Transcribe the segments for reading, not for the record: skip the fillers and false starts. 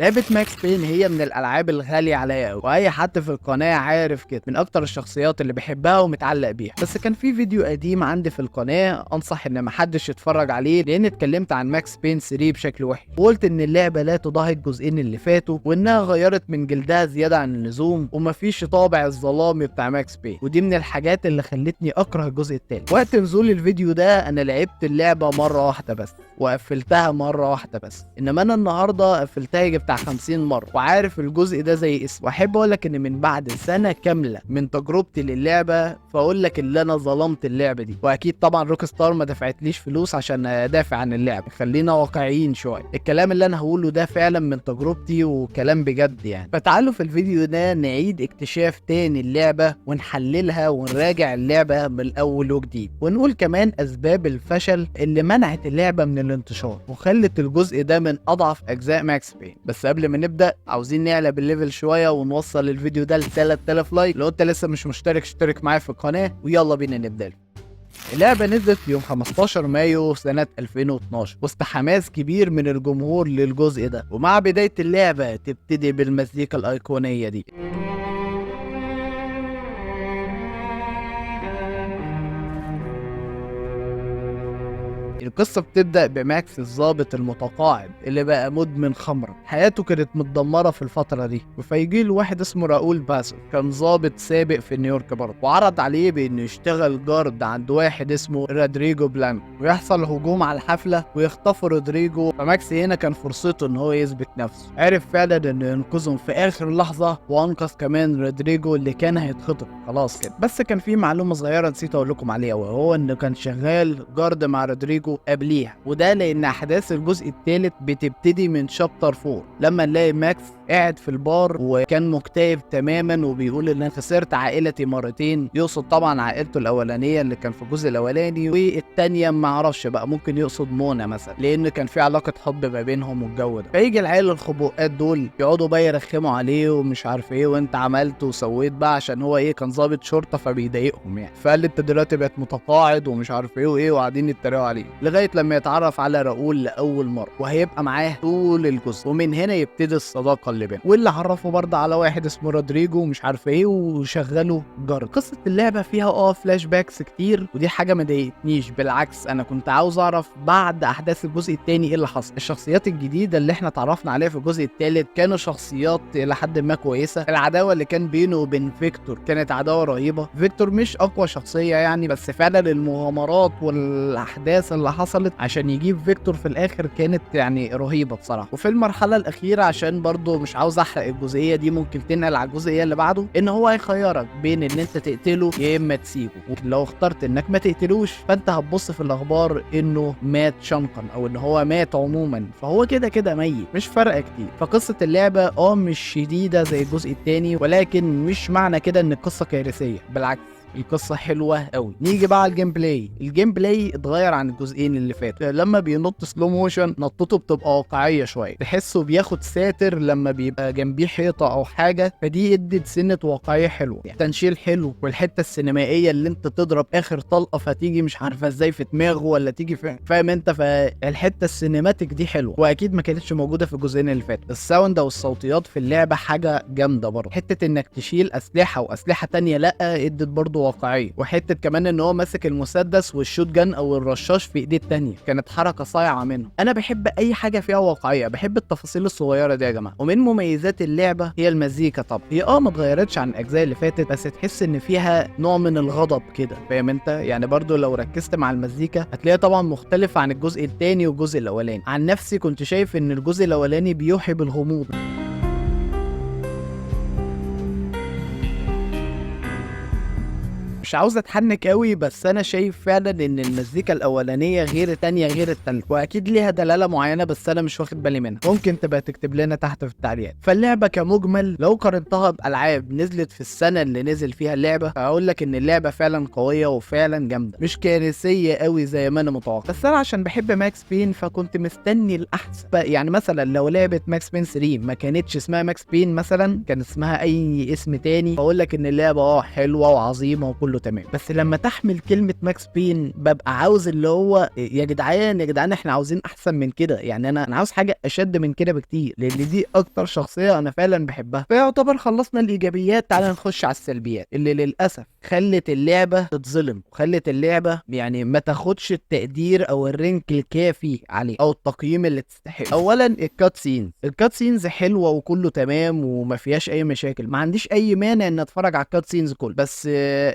لعبة ماكس بين هي من الألعاب الغالية عليا أوي، وأي حد في القناة عارف كده، من أكتر الشخصيات اللي بحبها ومتعلق بيها. بس كان في فيديو قديم عندي في القناة أنصح إن محدش يتفرج عليه، لأن اتكلمت عن ماكس بين 3 بشكل وحش، وقلت إن اللعبة لا تضاهي الجزئين اللي فاتوا، وإنها غيرت من جلدها زيادة عن اللزوم، ومفيش طابع الظلامي بتاع ماكس بين، ودي من الحاجات اللي خلتني أكره الجزء التاني. وقت نزول الفيديو ده أنا لعبت اللعبة مرة واحدة بس، وقفلتها مرة واحدة بس، انما انا النهارده قفلتها يجي بتاع 50 مرة، وعارف الجزء ده زي اسمه. واحب اقول لك ان من بعد سنة كاملة من تجربتي للعبة، فاقول لك ان انا ظلمت اللعبة دي. واكيد طبعا روك ستار ما دفعتليش فلوس عشان ادافع عن اللعبة، خلينا واقعيين شوية. الكلام اللي انا هقوله ده فعلا من تجربتي وكلام بجد يعني. فتعالوا في الفيديو ده نعيد اكتشاف تاني اللعبة، ونحللها ونراجع اللعبة من الاول وجديد، ونقول كمان اسباب الفشل اللي منعت اللعبة من الانتشار وخلت الجزء ده من اضعف اجزاء ماكس بين. بس قبل ما نبدا عاوزين نعلى بالليفل شويه ونوصل الفيديو ده ل 3000 لايك. لو انت لسه مش مشترك اشترك معايا في القناه، ويلا بينا نبدا. اللعبة نزلت يوم 15 مايو سنة 2012 وسط حماس كبير من الجمهور للجزء ده، ومع بداية اللعبة تبتدي بالمزيكا الأيقونية دي. القصة بتبدأ بماكس الضابط المتقاعد اللي بقى مدمن خمرة. حياته كانت متدمرة في الفترة دي، فيجي له واحد اسمه راؤول باسو، كان ضابط سابق في نيويورك برضه، وعرض عليه بانه يشتغل جارد عند واحد اسمه رودريجو بلانك، ويحصل هجوم على الحفلة ويخطفوا رودريجو. فماكس هنا كان فرصته ان هو يثبت نفسه، عرف فعلا انه ينقذهم في اخر لحظة، وانقذ كمان رودريجو اللي كان هيتخطف خلاص كده. بس كان في معلومة صغيرة نسيت اقول لكم عليها، وهو انه كان شغال جارد مع رودريجو قبليها، وده لان احداث الجزء الثالث بتبتدي من شابتر 4 لما نلاقي ماكس قاعد في البار وكان مكتئب تماما، وبيقول ان انا خسرت عائلتي مرتين. يقصد طبعا عائلته الاولانيه اللي كان في الجزء الاولاني، والتانيه ما اعرفش بقى، ممكن يقصد منى مثلا، لان كان في علاقه حب ما بينهم والجو ده. فيجي العيال الخبوقات دول يقعدوا بقى يرخموا عليه ومش عارف ايه، وانت عملت وسويت بقى، عشان هو ايه كان ضابط شرطه فبيضايقهم يعني. فقال انت دلوقتي بقت متقاعد ومش عارف ايه وايه، وقاعدين يتريقوا عليه لغايه لما يتعرف على راؤول لاول مره، وهيبقى معاه طول الجزء، ومن هنا يبتدي الصداقه اللي بينهم. واللي عرفه برضه على واحد اسمه رودريجو مش عارف ايه، وشغله جارد. قصه اللعبه فيها فلاش باكس كتير، ودي حاجه ما ضايقتنيش، بالعكس انا كنت عاوز اعرف بعد احداث الجزء الثاني ايه اللي حصل. الشخصيات الجديده اللي احنا اتعرفنا عليها في الجزء الثالث كانوا شخصيات لحد ما كويسه. العداوه اللي كان بينه وبين فيكتور كانت عداوه رهيبه. فيكتور مش اقوى شخصيه يعني، بس فعلا المغامرات والاحداث اللي حصلت عشان يجيب فيكتور في الاخر كانت يعني رهيبه بصراحه. وفي المرحله الاخيره، عشان برضو مش عاوز احرق الجزئيه دي، ممكن تنقل على الجزئيه اللي بعده، ان هو هيخيرك بين ان انت تقتله يا اما تسيبه. لو اخترت انك ما تقتلوش، فانت هتبص في الاخبار انه مات شنقا، او ان هو مات عموما، فهو كده كده ميت، مش فارقه كتير. فقصه اللعبه مش شديده زي الجزء الثاني، ولكن مش معنى كده ان القصه كارثيه، بالعكس القصه حلوه قوي. نيجي بقى على الجيم بلاي اتغير عن الجزئين اللي فاتوا. لما بينط سلو موشن نطته بتبقى واقعيه شويه، تحسه بياخد ساتر لما بيبقى جنبيه حيطه او حاجه، فدي ادت سنه واقعيه حلوه. تنشيل حلو، والحته السينمائيه اللي انت تضرب اخر طلقه فتيجي مش عارفه ازاي في دماغه، ولا تيجي فاهم انت، فالحته السينماتيك دي حلوه، واكيد ما كانتش موجوده في الجزئين اللي فاتوا. الساوند او الصوتيات في اللعبه حاجه جامده برضه. حته انك تشيل اسلحه واسلحه تانية لا ادت برضه واقعيه. وحته كمان ان هو ماسك المسدس والشوت جان او الرشاش في ايديه التانية كانت حركه صايعه منه. انا بحب اي حاجه فيها واقعيه، بحب التفاصيل الصغيره دي يا جماعه. ومن مميزات اللعبه هي المزيكا. طب هي ما اتغيرتش عن الاجزاء اللي فاتت، بس تحس ان فيها نوع من الغضب كده، فاهم انت يعني. برضو لو ركزت مع المزيكا هتلاقيها طبعا مختلفه عن الجزء الثاني والجزء الاولاني. عن نفسي كنت شايف ان الجزء الاولاني بيوحي بالغموض. مش عاوز اتحنك قوي، بس انا شايف فعلا ان المزيكا الاولانيه غير التانيه غير التالتة، واكيد ليها دلاله معينه بس انا مش واخد بالي منها. ممكن تبقى تكتب لنا تحت في التعليقات. فاللعبه كمجمل لو قارنتها بالعاب نزلت في السنه اللي نزل فيها اللعبه، هقول لك ان اللعبه فعلا قويه وفعلا جامده، مش كارثيه قوي زي ما انا متوقع. بس انا عشان بحب ماكس بين فكنت مستني الاحسن. يعني مثلا لو لعبه ماكس بين 3 ما كانتش اسمها ماكس بين، مثلا كان اسمها اي اسم تاني، بقول لك ان اللعبه حلوه وعظيمه وكل كله تمام. بس لما تحمل كلمه ماكس بين ببقى عاوز اللي هو يا جدعان يا جدعان احنا عاوزين احسن من كده، يعني انا عاوز حاجه اشد من كده بكتير، لان دي اكتر شخصيه انا فعلا بحبها. فيعتبر خلصنا الايجابيات، تعال نخش على السلبيات اللي للاسف خلت اللعبه تتظلم، وخلت اللعبه يعني ما تاخدش التقدير او الرينك الكافي عليه او التقييم اللي تستحق. اولا الكات سينز حلوه وكله تمام وما فيهاش اي مشاكل، ما عنديش اي مانع ان اتفرج على الكات سينز كله. بس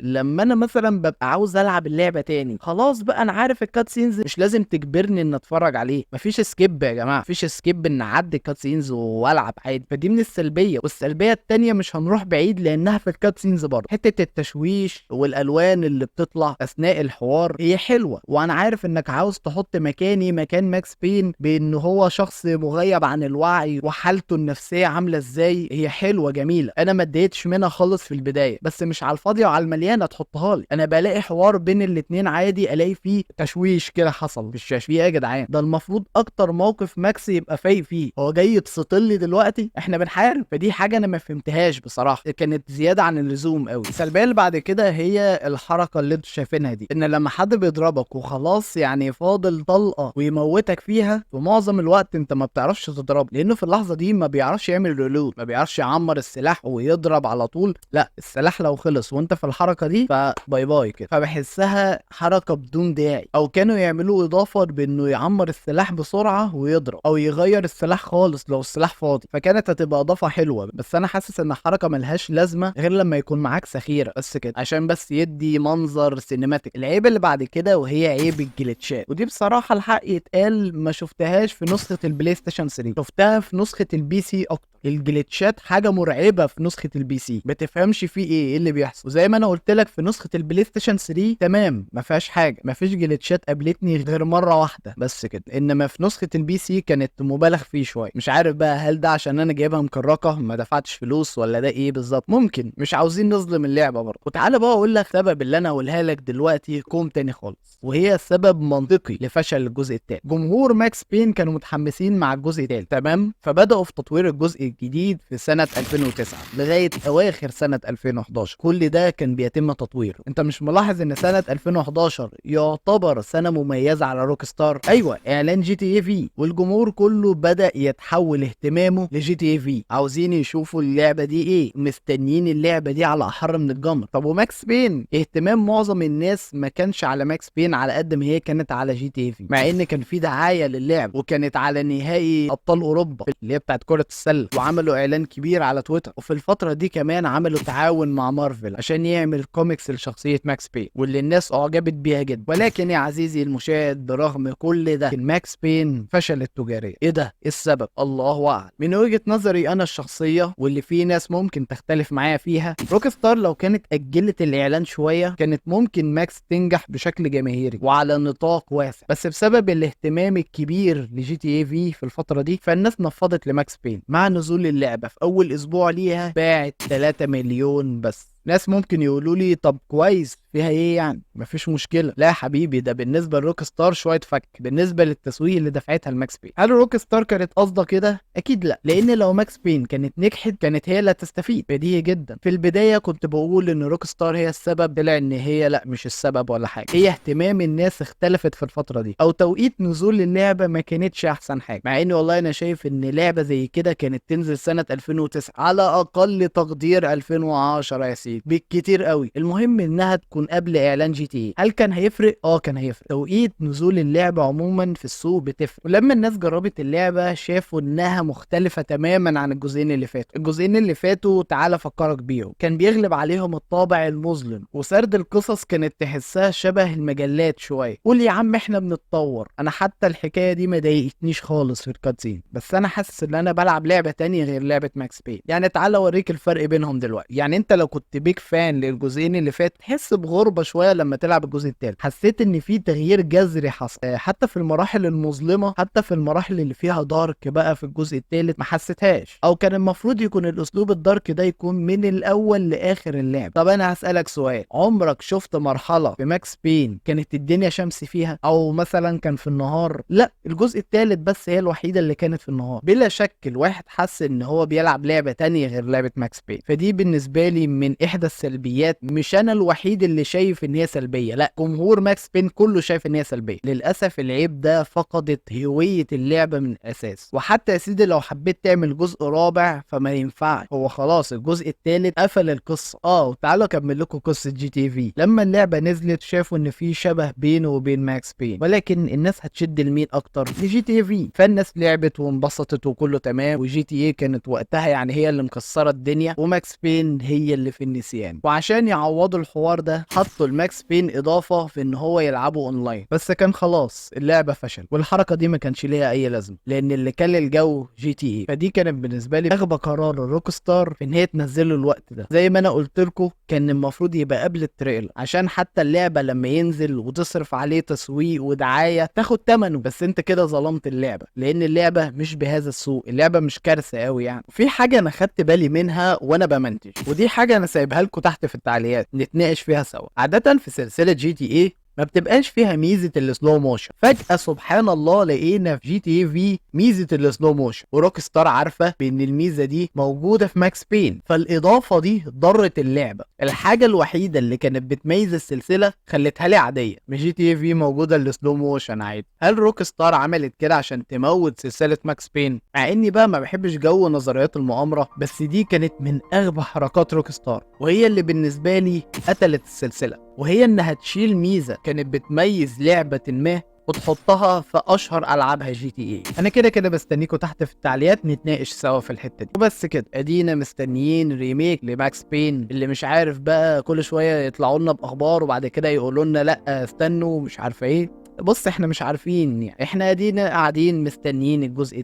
لما انا مثلا ببقى عاوز العب اللعبه تاني، خلاص بقى انا عارف الكات سينز، مش لازم تجبرني ان اتفرج عليه. مفيش سكيب يا جماعه، مفيش سكيب ان اعدي الكات سينز والعب عادي. فدي من السلبيه. والسلبيه التانيه مش هنروح بعيد لانها في الكات سينز برضه، حته التشويش والالوان اللي بتطلع اثناء الحوار هي حلوه. وانا عارف انك عاوز تحط مكاني مكان ماكس بين بان هو شخص مغيب عن الوعي وحالته النفسيه عامله ازاي، هي حلوه جميله، انا ما اتضايقتش منها خالص في البدايه. بس مش على الفاضيه وعلى المليانه تحطها لي. انا بلاقي حوار بين الاتنين عادي الاقي فيه تشويش كده حصل في الشاشه. في ايه يا جدعان؟ ده المفروض اكتر موقف ماكس يبقى فايق فيه، هو جاي يتسطل لي دلوقتي احنا بنحارب. فدي حاجه انا ما فهمتهاش بصراحه، كانت زياده عن اللزوم قوي. السلبيه اللي بعد كده هي الحركه اللي انتوا شايفينها دي، ان لما حد بيضربك وخلاص يعني فاضل طلقه ويموتك فيها، ومعظم الوقت انت ما بتعرفش تضرب، لانه في اللحظه دي ما بيعرفش يعمل ريلود، ما بيعرفش يعمر السلاح ويضرب على طول. لا، السلاح لو خلص وانت في الحركه دي فباي باي كده. فبحسها حركه بدون داعي، او كانوا يعملوا اضافه بانه يعمر السلاح بسرعه ويضرب، او يغير السلاح خالص لو السلاح فاضي، فكانت هتبقى اضافه حلوه. بس انا حاسس ان الحركه ملهاش لازمه غير لما يكون معاك سخيره بس كده، عشان بس يدي منظر سينماتيك. العيب اللي بعد كده وهي عيب الجليتشات، ودي بصراحه الحق يتقال ما شفتهاش في نسخه البلاي ستيشن 3، شفتها في نسخه البي سي اكتر. الجليتشات حاجه مرعبه في نسخه البي سي، ما تفهمش فيه ايه اللي بيحصل. وزي ما انا قلت لك في نسخه البلاي ستيشن 3 تمام ما فيهاش حاجه، ما فيش جليتشات قابلتني غير مره واحده بس كده. انما في نسخه البي سي كانت مبالغ فيه شويه. مش عارف بقى هل ده عشان انا جايبها مكركه ما دفعتش فلوس، ولا ده ايه بالظبط. ممكن مش عاوزين نظلم اللعبه برضه. وتعالى بقى اقول لك سبب اللي انا اقولها لك دلوقتي كوم تاني خالص، وهي سبب منطقي لفشل الجزء الثالث. جمهور ماكس بين كانوا متحمسين مع الجزء الثالث تمام، فبداوا في تطوير الجزء الجديد في سنه 2009 لغايه اواخر سنه 2011. كل ده كان بيتم تطويره. انت مش ملاحظ ان سنه 2011 يعتبر سنه مميزه على روك ستار؟ ايوه، اعلان جي تي اي في، والجمهور كله بدا يتحول اهتمامه لجي تي اي في، عاوزين يشوفوا اللعبه دي ايه، مستنيين اللعبه دي على احر من الجمر. طب وماكس بين؟ اهتمام معظم الناس ما كانش على ماكس بين على قد ما هي كانت على جي تي اي في، مع ان كان في دعايه للعب، وكانت على نهائي ابطال اوروبا اللي هي بتاعت كره السله، وعملوا اعلان كبير على تويتر. وفي الفتره دي كمان عملوا تعاون مع مارفل عشان يعمل كوميكس لشخصيه ماكس بين، واللي الناس اعجبت بيها جدا. ولكن يا عزيزي المشاهد برغم كل ده ماكس بين فشلت تجاريا. ايه ده؟ ايه السبب؟ الله اعلم. من وجهه نظري انا الشخصيه، واللي في ناس ممكن تختلف معايا فيها، روك ستار لو كانت اجلت الاعلان شويه كانت ممكن ماكس تنجح بشكل جماهيري وعلى نطاق واسع. بس بسبب الاهتمام الكبير لجي تي اي في الفتره دي، فالناس نفضت لماكس بين. مع نزول اللعبه في اول اسبوع ليها باعت 3 مليون بس. ناس ممكن يقولوا لي طب كويس فيها ايه يعني، مفيش مشكله. لا يا حبيبي، ده بالنسبه لروك ستار شويه فك بالنسبه للتسويق اللي دفعتها لماكس بين. هل روك ستار كانت قصده كده؟ اكيد لا، لان لو ماكس بين كانت نجحت كانت هي اللي هتستفيد. بديهي جدا. في البدايه كنت بقول ان روك ستار هي السبب، طلع ان هي لا، مش السبب ولا حاجه. هي اهتمام الناس اختلفت في الفتره دي، او توقيت نزول اللعبه ما كانتش احسن حاجه. مع اني والله انا شايف ان لعبه زي كده كانت تنزل سنه 2009 على اقل تقدير 2010 يا سيدي بالكتير قوي. المهم انها تكون قبل اعلان جي تي. هل كان هيفرق؟ كان هيفرق. توقيت نزول اللعبه عموما في السوق بتفرق. ولما الناس جربت اللعبه شافوا انها مختلفه تماما عن الجزئين اللي فاتوا. الجزئين اللي فاتوا تعال افكرك بيهم، كان بيغلب عليهم الطابع المظلم، وسرد القصص كانت تحسها شبه المجلات شويه. قول يا عم احنا بنتطور. انا حتى الحكايه دي ما ضايقتنيش خالص في الكاتسين، بس انا حاسس ان انا بلعب لعبه تانية غير لعبه ماكس بين. يعني تعال اوريك الفرق بينهم دلوقتي. يعني انت لو كنت بيك فان للجزئين اللي فات تحس بغربه شويه لما تلعب الجزء الثالث. حسيت ان في تغيير جذري حصل، حتى في المراحل المظلمه، حتى في المراحل اللي فيها دارك بقى في الجزء الثالث ما حسيتهاش. او كان المفروض يكون الاسلوب الدارك ده يكون من الاول لاخر اللعب. طب انا هسالك سؤال، عمرك شفت مرحله في ماكس بين كانت الدنيا شمس فيها، او مثلا كان في النهار؟ لا، الجزء الثالث بس هي الوحيده اللي كانت في النهار. بلا شك الواحد حس ان هو بيلعب لعبه تانية غير لعبه ماكس بين. فدي بالنسبه لي من احدى السلبيات، مش انا الوحيد اللي شايف ان هي سلبيه، لا جمهور ماكس بين كله شايف ان هي سلبيه. للاسف العيب ده فقدت هويه اللعبه من الاساس. وحتى يا سيدي لو حبيت تعمل جزء رابع فما ينفعش، هو خلاص الجزء الثالث قفل القصه. وتعالوا اكمل لكم قصه جي تي في. لما اللعبه نزلت شافوا ان في شبه بينه وبين ماكس بين، ولكن الناس هتشد لمين اكتر؟ لجي تي في. فالناس لعبت وانبسطت وكله تمام، وجي تي اي كانت وقتها يعني هي اللي مكسره الدنيا، وماكس بين هي اللي في النسيان. وعشان يعوضوا الحوار ده حطوا الماكس بين اضافه في ان هو يلعبوا اونلاين، بس كان خلاص اللعبه فشل، والحركه دي ما كانش ليها اي لازمه، لان اللي كان الجو جي تي اي. فدي كانت بالنسبه لي اغبى قرار الروك ستار في ان هي تنزله الوقت ده. زي ما انا قلت لكم كان المفروض يبقى قبل التريلر، عشان حتى اللعبه لما ينزل وتصرف عليه تسويق ودعايه تاخد ثمنه. بس انت كده ظلمت اللعبه، لان اللعبه مش بهذا السوق، اللعبه مش كارثه قوي يعني. في حاجه انا خدت بالي منها وانا بمنتج، ودي حاجه انا سايبها لكم تحت في التعليقات نتناقش فيها سوا. عاده في سلسله جي تي اي ما بتبقاش فيها ميزه السلو موشن. فجاه سبحان الله لقينا في جي تي اي في ميزه السلو موشن، وروك ستار عارفه بان الميزه دي موجوده في ماكس بين، فالاضافه دي ضرت اللعبه. الحاجه الوحيده اللي كانت بتميز السلسله خلتها لي عاديه، مش جي تي اي في موجوده السلو موشن عادي. هل روك ستار عملت كده عشان تموت سلسله ماكس بين؟ مع اني بقى ما بحبش جو نظريات المؤامره، بس دي كانت من اغبى حركات روك ستار، وهي اللي بالنسبه لي قتلت السلسله. وهي انها تشيل ميزه كانت بتميز لعبه ما وتحطها في اشهر العابها جي تي اي. انا كده كده بستنيكوا تحت في التعليقات نتناقش سوا في الحته دي. وبس كده ادينا مستنيين ريميك لماكس بين، اللي مش عارف بقى كل شويه يطلعوا لنا باخبار وبعد كده يقولوا لنا لا استنوا مش عارفه ايه. بص احنا مش عارفين يعني، احنا ادينا قاعدين مستنيين الجزء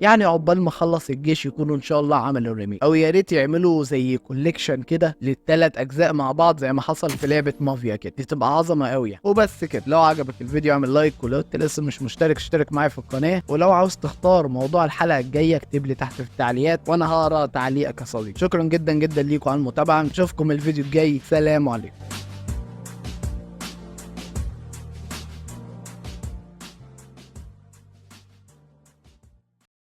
يعني عقبال ما اخلص الجيش يكونوا ان شاء الله عملوا الريميك، او يا ريت يعملوا زي كوليكشن كده للثلاث اجزاء مع بعض زي ما حصل في لعبه مافيا كده، دي تبقى عظمه قوي يعني. وبس كده، لو عجبك الفيديو اعمل لايك، ولو انت لسه مش مشترك اشترك معايا في القناه، ولو عاوز تختار موضوع الحلقه الجايه اكتب لي تحت في التعليقات وانا هقرا تعليقك يا صديقي. شكرا جدا جدا ليكم على المتابعه، نشوفكم الفيديو الجاي، سلام عليكم.